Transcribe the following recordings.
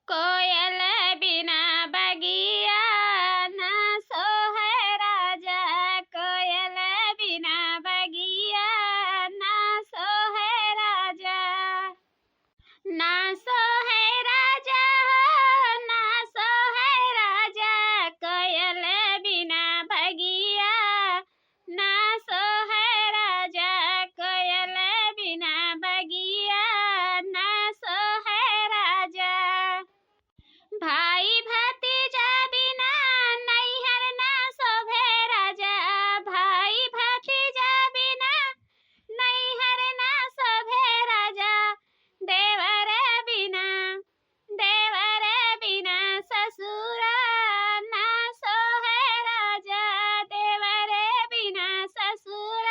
कोयल बिना बगिया ना सोहे राजा, कोयल बिना बगिया ना सोहे राजा, ना सोहे राजा हो ना सोहे राजा, कोयल बिना बगिया ना सोहे राजा, कोयल बिना बगिया ना सोहे राजा। भाई भतीजा बिना नैहर ना शोभे राजा, भाई भतीजा बिना नैहर ना शोभे राजा, देवर बिना ससुर ना सोहे राजा, देवर बिना ससुर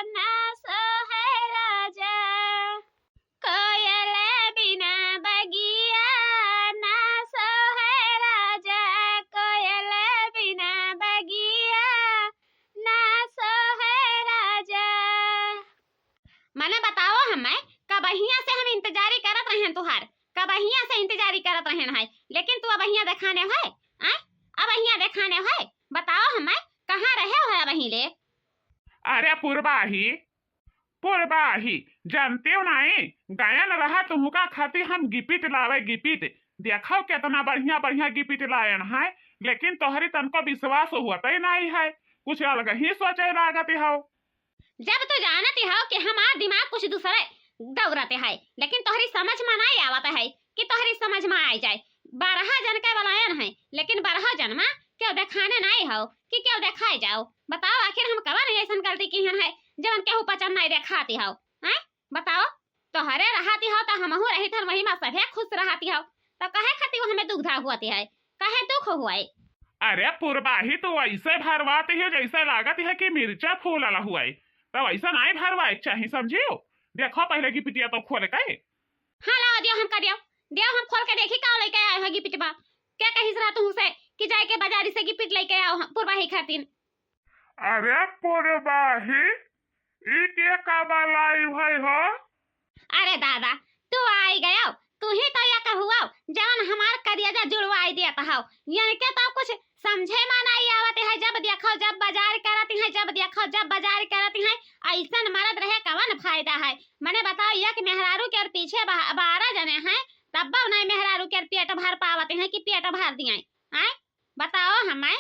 ना सोहे राजा, कोयल बिना बगिया ना सोहे राजा, कोयल बिना बगिया ना सोहे राजा। मने बताओ हमें कबहिया से हम इंतजारी करत रहें तुहार, कबहिया से इंतजारी करत रहें है, लेकिन तू अबहिया देखाने है, अबहिया देखाने है, बताओ हमें कहाँ रहे हो अबही ले। अरे पुरबाही जानते हो नहीं, गायन रहा तुमका खाती हम गिपिट लावे गिपिट, देखो कितना बढ़िया बढ़िया गिपिट लायन है, लेकिन तोहरी तनको विश्वास हुआ ही नहीं है, कुछ अलग ही सोचे लागत हो। जब तो जानती हो कि हमारा दिमाग कुछ दूसरे दौड़ते है, लेकिन तोहरी समझ में नहीं आवता है कि तोहरी समझ में आ जाए। 12 जन के बलायन है, लेकिन 12 जन में क्यों देखाने नहीं हो कि क्यों देखाए जाओ। बताओ आखिर हम कब नहीं ऐसा गलती की है जब केहू पचन नहीं देखाती हो, हैं बताओ। तोहरे रहती हो तो हमहू रही थन वही में सभे खुश रहती हो, तो कहे खाती हमें दुग्धा हुआती है, कहे दुख हुआ है। अरे पुरबाही तो ऐसे भरवाती है जैसे लागत है कि मिर्चा फूल वाला हुआ है, तो ऐसा नहीं भरवाए चाहिए, समझियो। देखो पहले की पिटिया तो खोल के। हाँ लाओ दियो हम कर दियो हम खोल के देखी का लेके आए हो गिपिटबा। क्या कहिस रहा तू से कि जाए के बाजारी से गिपिट लेके आओ पुरबाही खातिर। अरे पुरबाही ई के काबा लाई भाई हो। अरे दादा तू आई गया, तू ही तो या कहुआ जवन हमार करिया जुड़वाई देता हो, यानी के तो कुछ समझे में नहीं आवत है। जब देखो जब बाजार करती है, जब देखो जब बाजार करती है, ऐसन मरद रहे कवन फायदा है। मने बताओ एक मेहरारू के पीछे 12 जने हैं, तब नहीं मेहरारू के पेट भर पावते हैं कि पेट भर दिए हैं, बताओ हमें।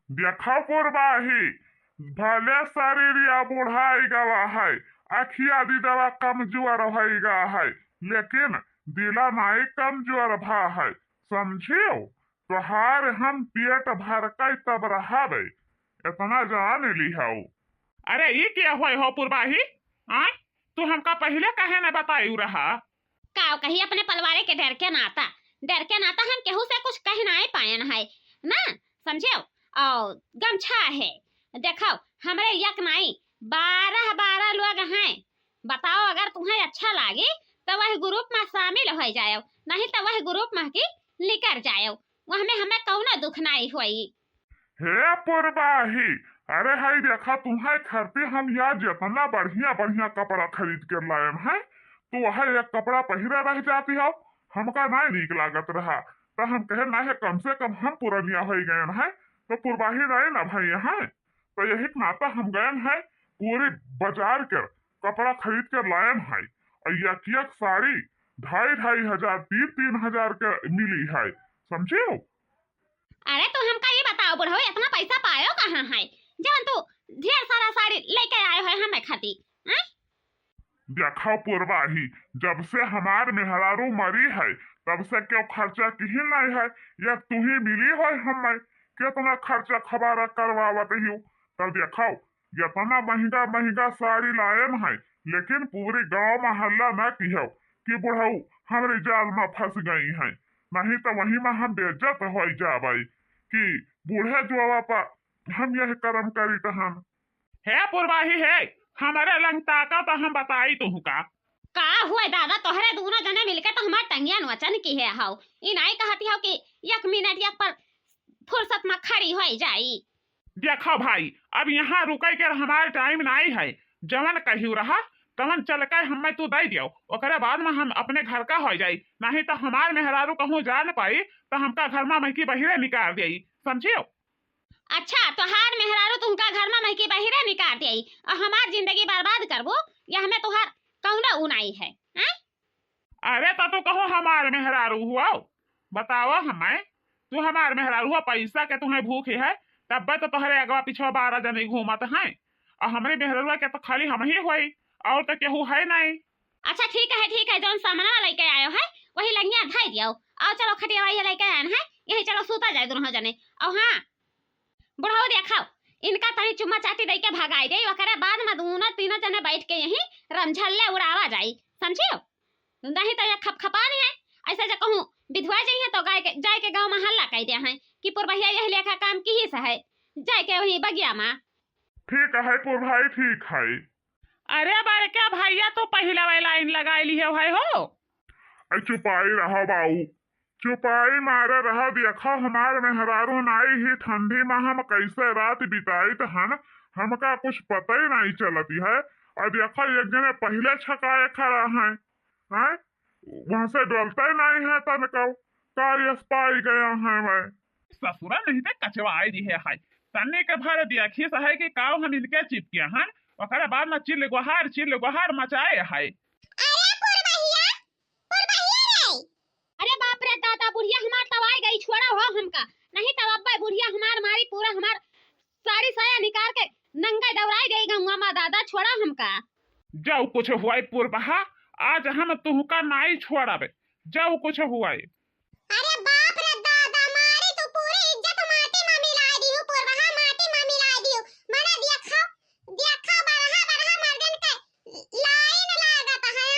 देखो पुरबाही भले शरीरिया बुढ़ाई गवा है, अखिया दीदवा कमजोर होगा है, लेकिन दिला नहीं कमजोर भा है, समझियो। तोहार हम पेट भर के तब रहाबे, इतना जान ली हो। अरे ये क्या हुआ हो पुरबाही, तू हमका पहले कहे न बतायू रहा। काव कही अपने परिवार के डर के नाता हम केहू से कुछ कह नहीं पायन है ना, समझियो। और गमछा है, देखो हमारे यक नहीं 12 लोग हैं। बताओ अगर तुम्हें अच्छा लगे तो वह ग्रुप में शामिल हो जाओ, नहीं तो वह ग्रुप में की निकल जाओ, वह में हमें कौन दुख नहीं हुई। हे पुरबाही, अरे हाई देखा तुम्हारे घर पे हम यार जितना बढ़िया बढ़िया कपड़ा खरीद कर लाए हैं, तो वह एक कपड़ा पहिरा रह जाती हो, हमका नहीं नीक लागत रहा, तो हम कहे ना है कम से कम हम पुरनिया हो गए हैं, तो पुरबाही रहे ना भाई यहाँ, तो यही नाता हम गए हैं पूरे बाजार कर कपड़ा खरीद कर लाए हैं, और एक साड़ी 2,500 हजार 3-3 हजार के मिली है, समझे। अरे तो हमका ये बताओ बुढ़ो इतना पैसा पायो कहाँ है जब तू ढेर सारा साड़ी लेके आए हो हमें खाती। देखो पुरबाही जब से हमार मेहरारू मरी है तब से क्यों खर्चा कहीं नहीं है, या तू ही मिली हो हमें कितना खर्चा खबारा करवावत ही। तब देखो इतना महंगा महंगा साड़ी लाए है, लेकिन पूरे गांव में हल्ला न की हो कि बुढ़ऊ हमारे जाल में फंस गई है, नहीं तो वही में हम बेइज्जत हो जाए कि बूढ़े जुआ पर हम यह कर्म करी तो हम है पुरबाही है हमारे लंगता का तो हम बताई तुमका का हुआ दादा तोहरे दोनों जने मिलके तो हमार टंगिया वचन की है हाउ ई नहीं कहती हो कि 1 मिनट एक पर फुर्सत में खड़ी हो जाई। देखो भाई अब यहाँ रुके कर हमारे टाइम नहीं है, जवन कहू रहा तवन चल कर हमें तू दे दियो, ओकरे बाद में हम अपने घर का हो जाई, नहीं तो हमार मेहरारू कहूँ जा न पाई तो हमका घर में महकी बहिरे निकाल देई, समझियो। अच्छा तोहार मेहरारू तुमका घर में महकी बहिरे निकाल देई और हमार जिंदगी बर्बाद करबो, या हमें तोहार कौना उनाई है हैं? अरे तो तू कहो हमार मेहरारू हुआ, बताओ हमें तू हमार मेहरारू हुआ, पैसा के तुम्हें भूख है तब तो तोहरे अगवा पिछवा 12 जने घूमत हैं, और हमारे मेहरारूआ के तो खाली हम ही हुई और तो केहू है नहीं। अच्छा ठीक है जौन सामना लेके आयो है वही लगिया धाई दियो, और चलो खटिया वाली लेके आन है, यही चलो सूता जाए दोनों जने। और हाँ बुढ़ाओ देखाओ इनका तनी चुम्मा चाटी दे के भगाई दे, ओकरे बाद में दोनों तीनों जने बैठ के यही रमझल्ले उड़ावा जाई, समझियो। नहीं तो ये खपखपानी है, ऐसा जो कहूँ विधवा जाइए तो जाए के गाँव में हल्ला कह दिया है कि पुरबहिया यही लेखा काम की ही है, जाए के वही बगिया में। ठीक है पुर भाई ठीक है। अरे बारे क्या भैया तो पहला वाला लाइन लगा ली है भाई हो। चुपाई रहो बाऊ, चुपाई मारे रहो, देखो हमारे मेहरारू नाई ही ठंडी में हम कैसे रात बिताई तो हमका कुछ पता ही नहीं चलती है। और देखो एक जने पहले छकाए खड़ा है, वहां से डरता ही नहीं है तनको, कार्य पाई गया है मैं। ससुरा नहीं थे कचवाई दी है हाय, तन्ने के भर दिया खीस है कि काव हम इनके चिपकिया हैं, ओकरे बाद में चिल्ल गुहार मचाए है। अरे बाप रे दादा बुढ़िया हमार तवाई गई, छोड़ा हो हमका, नहीं तब अब्बा बुढ़िया हमार मारी पूरा हमार साड़ी साया निकाल के नंगा दौड़ाई गई गंगा मां, दादा छोड़ा हमका। जाओ कुछ हुआ पुरबहा, आज हम तुहका नाई छोड़ाबे, जाओ कुछ हुआ। अरे बाप रे दादा मारी तो पूरी इज्जत माटी में मिला दी हो, पुरबहा माटी में मिला दी हो, मने देखो बरहा मर्दन के लाइन लागत है,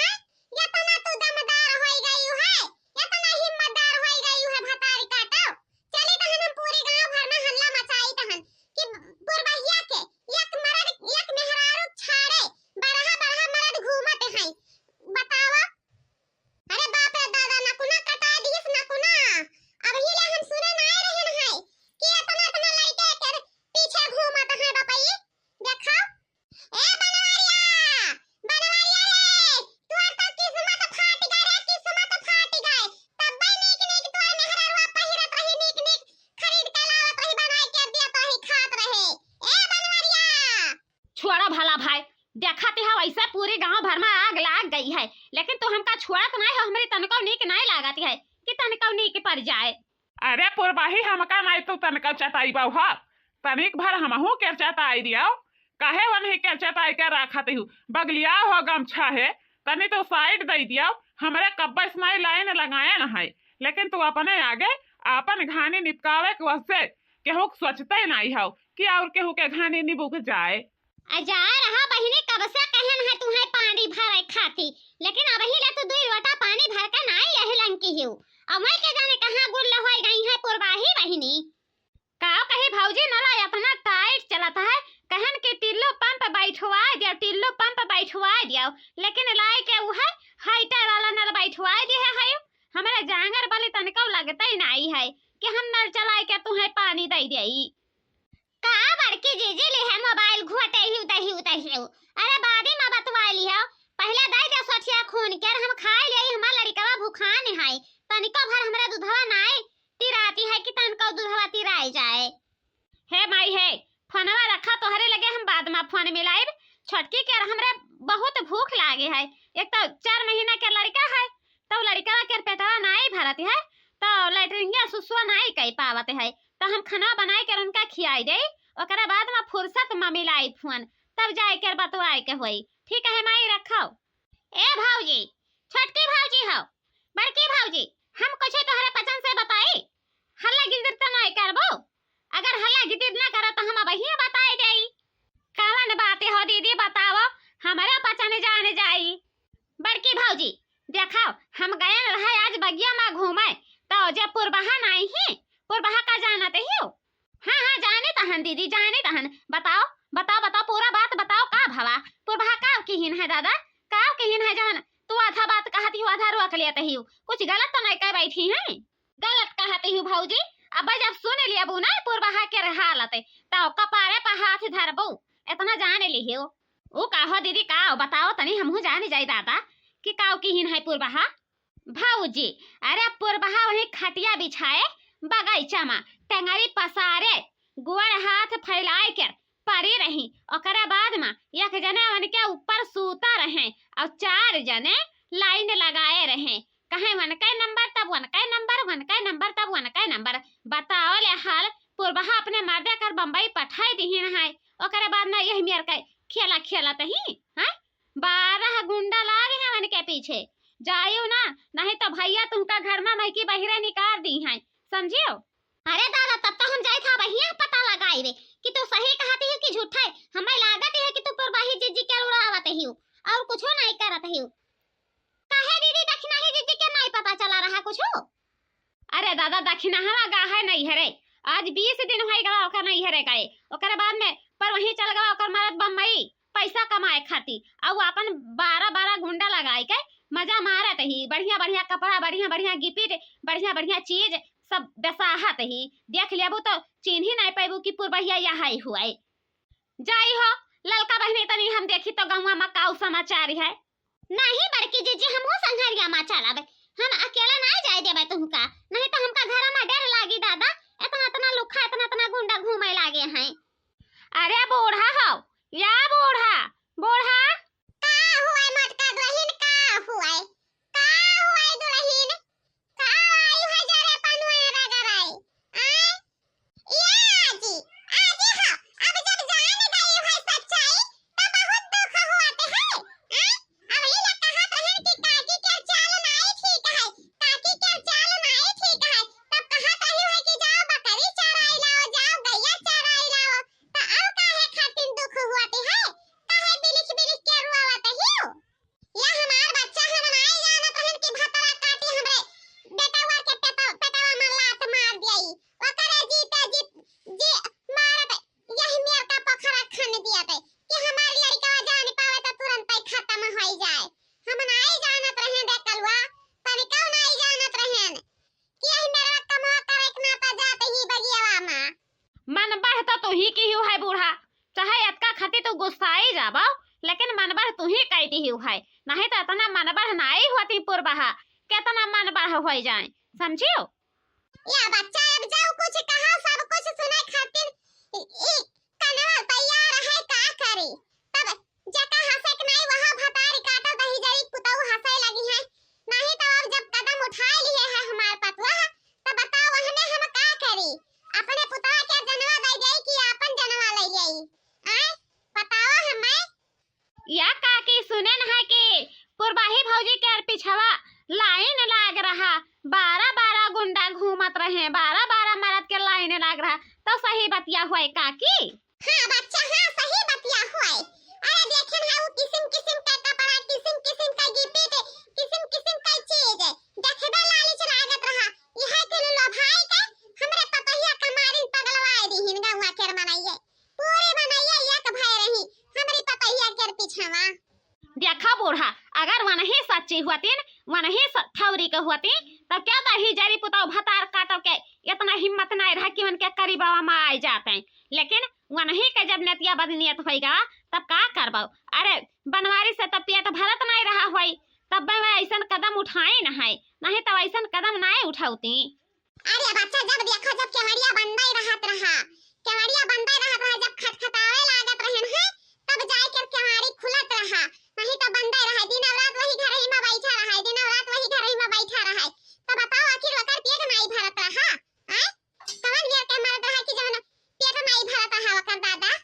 या तना तू दमदार होई गई है, या तना हिम्मतदार होई गई है भतारी काटो। चली तहन हम पूरी गांव भर में हल्ला मचाई तहन कि पुरबहिया के एक मेहरारू छाड़े बरहा मर्द घूमत है, बताओ। अरे बाप रे दादा नकुना कटा दिस नकुना, अब हिले हम सुने नहीं रहन है कि इतना लड़के के पीछे घूमत है बपई, देखो। ए बनवारिया रे तोर तो किस्मत फाट गए रे, किस्मत फाट गए, तब नीक तोर मेहरारू पहिरत रही, नीक खरीद के लावत रही, बनाई के देत रही, खात रहे। ए बनवारिया छोड़ा भला भाई, देखते हो ऐसा पूरे गांव भर में आग लाग गई है, लेकिन तो हमका छोड़त नहीं हो, हमारी तनको नीक नहीं लागती है कि तनको नीक पड़ जाए। अरे पुरबाही हमका नहीं तो तनका चटाई बाऊ हा, तनिक भर हमहू के चटाई दियाओ, काहे वन ही के चटाई के रखते हूँ, बगलिया हो गमछा है तनी तो साइड दे दियाओ, हमारे कब्बस में लाइन लगाए न है, लेकिन तू अपने आगे अपन घानी निपकावे के वास्ते केहू सोचते नहीं हो कि और केहू के घानी निबुक जाए। जा रहा बहिनी कब से कहन है तुम्हें पानी भरे खाती, लेकिन अब ही ले तो 2 लोटा पानी भर के नहीं यही लंकी हिउ, अब मैं के जाने कहां गुल होई गई है पुरबाही बहिनी। काओ कही भौजी नला इतना टाइट चलता है, कहन के टिल्लो पंप बैठवा दियो, लेकिन लाई के वो है हाइटर वाला नल बैठवा दे है, हमारे जांगर वाले तनको लगता ही नहीं है कि हम नल चलाए के तुम्हें पानी दे देई। का बड़की जीजी ले है मोबाइल घोटे ही उतही। अरे बादी में बतवा ली है, पहले दे दे सोचिया खून के हम खाए ले, हमार लड़कवा भूखा नहीं है, तनिको भर हमरे दूधवा नाई तिराती है कि तनको दूधवा तिराई जाए। हे माई हे फोनवा रखा तोहरे लगे, हम बाद में फोन मिलाइब, छोटकी के हमरे बहुत भूख लागे है, एक तो 4 महीना के लड़का है, तो लड़का के पेटवा नाई भरती है, तो लैट्रिनिया सुसुआ नहीं कई पावत है, तो हम खाना बनाए कर उनका खियाई दे, ओकरा बाद में फुर्सत में मिलाई फोन, तब जाए कर बतवाए के होई। ठीक है माई रखो। ए भौजी, छोटकी भौजी हो, बड़की भौजी, हम कुछ तोहरे पसंद से बताई, हल्ला गिदिर तो नहीं करबो, अगर हल्ला गिदिर ना करो तो हम वही बताए देई। कौन बातें हो दीदी बताओ, हमारे पसंद जाने जाई। बड़की भौजी देखो हम गए रहे आज बगिया में घूमे, तो जब पुरबहा नहीं है, पुरबहा का जानते हो? हाँ जाने तहन दीदी जाने तहन, बताओ पूरा बात बताओ, का भवा पुरबहा का किहिन है दादा, का किहिन है जवन तू आधा बात कहती हो आधा रोक लेते हो, कुछ गलत तो नहीं कह बैठी है? गलत कहती हूँ भौजी, अब जब सुन लिया बू ना पुरबहा के हालत, तो कपारे पर हाथ धरबू, इतना जान ली हो। ओ काहो दीदी काओ बताओ तनी हमहू जाने जाई दादा कि काओ की हिन है पुरबहा भाऊजी। अरे पुरबहा वही खटिया बिछाए बगीचा में टेंगरी पसारे गोड़ हाथ फैलाए कर पड़ी रही ओकरा बाद में एक जने उनके ऊपर सूता रहे और 4 जने लाइन लगाए रहे कहे वन का नंबर तब वन का नंबर वन का नंबर तब वन का नंबर बताओ ले हाल पुरबहा अपने मर्दे कर बम्बई पठाई दीहिन है ओकरा बाद में यही मेर का खेला खेला तही हैं 12 गुंडा लागे हैं उनके पीछे जाइयो ना नहीं तो भैया तुमका घर में मैकी बहिरे निकाल दी हैं समझियो। अरे दादा तब तो हम जाए था भैया पता लगाई रे कि तू सही कहती है कि झूठा है हमें लागत है कि तू पुरबाही जीजी के उड़ावत ही और कुछ नहीं करत ही काहे दीदी दक्षिणा ही जीजी के नहीं पता चला रहा कुछ। अरे दादा दक्षिणा हवा गा है नहीं हरे आज 20 दिन हो गया ओकर नहीं हरे गए ओकर बाद में पर वहीं चल गया ओकर मरद बम्बई पैसा कमाए खाती और अपन 12 गुंडा लगाए के मजा मारत ही बढ़िया बढ़िया कपड़ा बढ़िया बढ़िया गिफ्ट बढ़िया बढ़िया चीज सब बेसाहत ही देख लेबू तो चिन्ह ही नहीं पाबू कि पुरबहिया यहाँ हुआ जाई हो ललका बहनी तनी हम देखी तो गाँव में काऊ समाचार है नहीं बड़की जीजी हम हो संघरिया में चलाबे हम अकेला नहीं जाए देबे तुमका नहीं तो हमका घर में डर लागी दादा इतना लुखा इतना गुंडा घूमे लागे हैं। अरे बूढ़ा हो या बूढ़ा बूढ़ा का हुआ मटका दुल्हन का हुआ दुल्हन का आई है जरे पनवा रगराई आ या जी आजी हो अब जब जान गई है सच्चाई तो बहुत दुख होते हैं अब ये ना कहा रहन कि काकी के चाल नहीं ठीक है काकी के चाल नहीं ठीक है तब कहा कही है कि जाओ बकरी चराई लाओ जाओ गैया चराई लाओ तो अब काहे खातिर दुख होते है काहे बिलिख बिलिख के रुआवत हियो या हमार बच्चा हम नहीं जानत रहन कि भतरा काटी हमरे बेटावा के पेटवा में लात मार दियाई ओकरे जीते जी मारत यही मेर का पोखरा खन दिया थे कि हमारी लड़का जान पावे तो तुरंत ही खत्म हो जाए हम नहीं जानत रहन रे कलवा तनिका नहीं जानत रहन कि यही मेरा कमवा करे के नाता जाते ही बगियावा में मन बढ़ तो ही की है बूढ़ा चाहे अतका खाती तो गुस्साई जाबो लेकिन मन बढ़ तू ही कहती ही है नहीं तो इतना मन बढ़ नहीं होती पुरबहा कितना मन बढ़ हो जाए समझियो। या बच्चा अब जाओ कुछ कहा सब कुछ सुने खातिर कनवा तैयार है का करी तब जका हंसे के नहीं वहां भतारी काटो दही जरी पुतौ हंसे लगी है नहीं तो अब जब कदम उठा लिए है हमार पतवा तो बताओ वहने हम का करी अपने पुतवा के जनवा दे जाई कि अपन जनवा ले जाई आय बताओ हमें या काकी सुने न है कि पुरबाही भौजी के पिछवा लाइन लाग रहा 12 गुंडा घूमत रहे 12 मर्द के लाइन लाग रहा तो सही बतिया हुआ काकी। हां बच्चा हां सही बतिया हुआ अरे देखे ना वो किस्म किस्म का कपड़ा किस्म किस्म का गिफ्ट किस्म किस्म का चीज देखबे लालच लागत रहा यह के लो भाई के हमरे पतहिया कमारिन पगलवाए दीहिन गौवा केर मनाइए पूरी बनाइए एक भाई रही हमरी पतहिया केर पिछवा देखा बूढ़ा अगर वनही सच्ची हुआतीन वनही थौरी के हुआती तब क्या दही जरी पुतौ भतार काटो के इतना हिम्मत नहीं रहा कि उनके करीबवा में आ जाते हैं लेकिन वनही के जब नेतिया बदनियत होएगा तब का करबो अरे बनवारी से तब पेट भरत नहीं रहा होई तब मैं ऐसा कदम उठाई नहीं तो ऐसा कदम नहीं उठाउती। अरे बच्चा जब देखो जब केवड़िया बंदाई रहत रहा जब खटखटावे लागत रहन है तब जाए कर केवाड़ी खुलत रहा नहीं तो बंदा रहा दिन रात वही घर ही में बैठा रहा दिन रात वही घर ही में बैठा रहा तो बताओ आखिर ओकर पेट नहीं भरत रहा हैं कौन ये के मर्द रहा कि जवन पेट नहीं भरत रहा ओकर दादा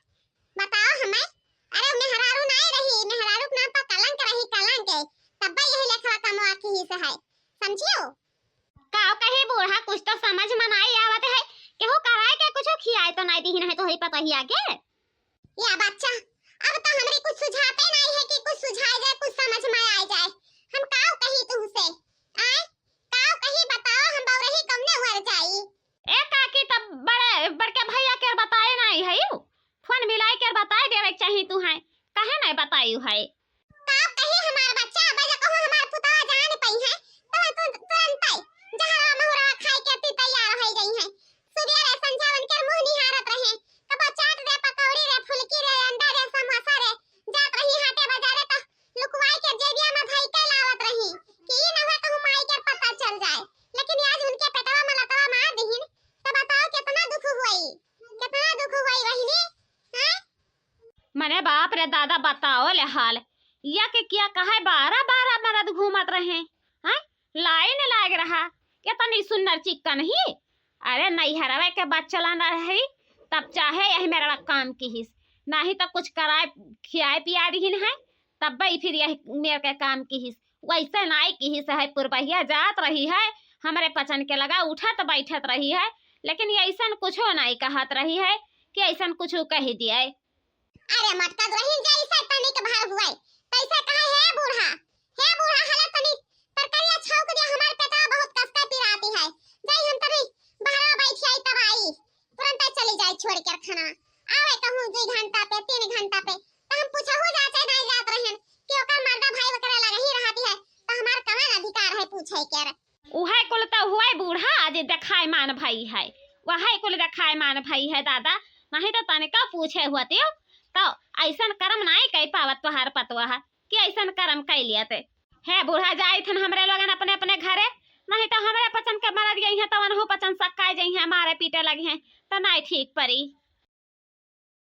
बताओ हमें अरे मेहरारू नहीं रही मेहरारू के नाम पर कलंक रही कलंक तब यही लेखवा कमवा की ही से है समझियो। काओ कहे बूढ़ा कुछ तो समझ में नहीं आवत है केहू कराए के कुछ खियाए तो नहीं दी नहीं तो ही पता ही आगे या बच्चा अब तो हमरे कुछ सुझाते नहीं है कि कुछ सुझाए जाए कुछ समझ में आ जाए हम काओ कही तुमसे आए काओ कही बताओ हम बौरही कमने उहर जाई ए काकी तब बड़के भैया के बताए नहीं है यू फोन मिलाई के बताए देवे चाहिए तू है काहे नहीं बताई है काओ कही हमार बच्चा बजा कहो हमार पुतवा जान पई है तो तुरंत आई जहां महुरा खाई के ती तैयार हो गई है सुबह संझा उनके मुंह निहारत रहे कब चाट दे पकौड़ी रे फुलकी रे अंडा रे समोसा रे जात मने बाप रे दादा बताओ ले हाल या के क्या कहे 12 मर्द घूमत रहे हैं लाइन लाग रहा क्या तनी सुंदर चिक्कन ही अरे नहीं हरवे के बात चलाना रही तब चाहे यही मेरा काम की हिस नहीं तो कुछ कराए खियाए पिया रही है तब भाई फिर यही मेरे के काम की हिस वैसे नाई की हिस है पुरबहिया जात रही है हमारे पचन के लगा उठत बैठत रही है लेकिन ये ऐसा कुछो नहीं कहत रही है कि ऐसा कुछ कह दिया। अरे मटका रही जैसे तनी के भार हुए पैसा कहां है बूढ़ा हला तनी तरकारिया छौक दे हमार पेटा बहुत कष्ट पिराती है जाई हम तनी बाहर बैठ आई तब आई तुरंत चली जाए छोड़ कर खाना आवे कहूं 2 घंटा पे 3 घंटा पे तो हम पूछा हो जाते नहीं जात रहन कि ओकर मर्दा भाई वकरा लगा ही रहती है तो हमार कौन अधिकार है पूछे के उहे कुल तो हुआ बूढ़ा आज देखाय मान भाई है वह कुल देखाय मान भाई है दादा नहीं तो तनिका पूछे हुआ तो ऐसा कर्म नहीं कह पावत तोहार पतवा कि ऐसा कर्म कह लिया ते है बूढ़ा जाए थन हमरे लोगन अपने अपने घरे नहीं तो हमारे पचन के मरद गई है तो वनहु पचन सक्का जाई है मारे पीटे लगी है तो नहीं ठीक परी।